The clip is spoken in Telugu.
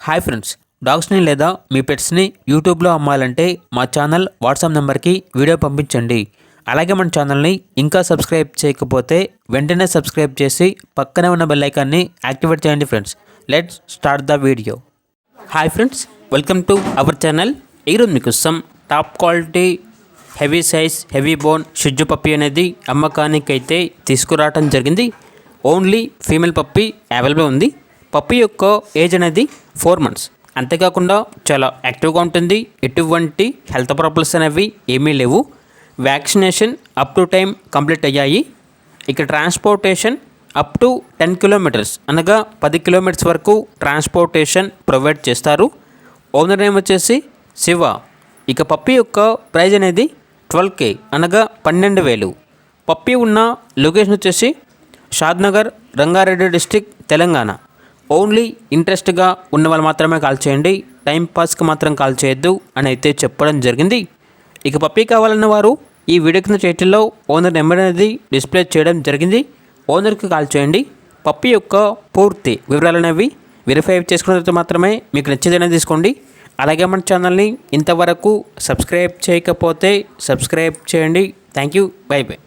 హాయ్ ఫ్రెండ్స్, డాగ్స్ని లేదా మీ పెట్స్ని యూట్యూబ్లో అమ్మాలంటే మా ఛానల్ వాట్సాప్ నెంబర్కి వీడియో పంపించండి. అలాగే మన ఛానల్ని ఇంకా సబ్స్క్రైబ్ చేయకపోతే వెంటనే సబ్స్క్రైబ్ చేసి పక్కనే ఉన్న బెల్ ఐకాన్ని యాక్టివేట్ చేయండి friends. Let's start the video. Hi friends, welcome to our channel. ఈరోజు మీకోసం top quality heavy size heavy bone షిజ్జు పప్పీ అనేది అమ్మకానికి అయితే తీసుకురావడం జరిగింది. ఓన్లీ ఫీమేల్ పప్పీ అవైలబుల్ ఉంది. పప్పీ యొక్క ఏజ్ అనేది 4 months. అంతేకాకుండా చాలా యాక్టివ్గా ఉంటుంది. ఎటువంటి హెల్త్ ప్రాబ్లమ్స్ అనేవి ఏమీ లేవు. Vaccination up to time complete అయ్యాయి. ఇక ట్రాన్స్పోర్టేషన్ అప్ టు 10 kilometers అనగా 10 kilometers వరకు ట్రాన్స్పోర్టేషన్ ప్రొవైడ్ చేస్తారు. ఓనర్ నేమ్ వచ్చేసి శివ. ఇక పప్పీ యొక్క ప్రైజ్ అనేది 12K అనగా 12,000. పప్పీ ఉన్న లొకేషన్ వచ్చేసి షాద్నగర్, రంగారెడ్డి డిస్ట్రిక్ట్, తెలంగాణ. ఓన్లీ ఇంట్రెస్ట్గా ఉన్న వాళ్ళు మాత్రమే కాల్ చేయండి, టైం పాస్కి మాత్రం కాల్ చేయొద్దు అని అయితే చెప్పడం జరిగింది. ఇక పప్పీ కావాలన్న వారు ఈ వీడియో కింద టైటిల్లో ఓనర్ నెంబర్ అనేది డిస్ప్లే చేయడం జరిగింది. ఓనర్కి కాల్ చేయండి. పప్పీ యొక్క పూర్తి వివరాలు అనేవి వెరిఫై చేసుకున్న తర్వాత మాత్రమే మీకు నచ్చేదైనా తీసుకోండి. అలాగే మన ఛానల్ని ఇంతవరకు సబ్స్క్రైబ్ చేయకపోతే సబ్స్క్రైబ్ చేయండి. Thank you. By by.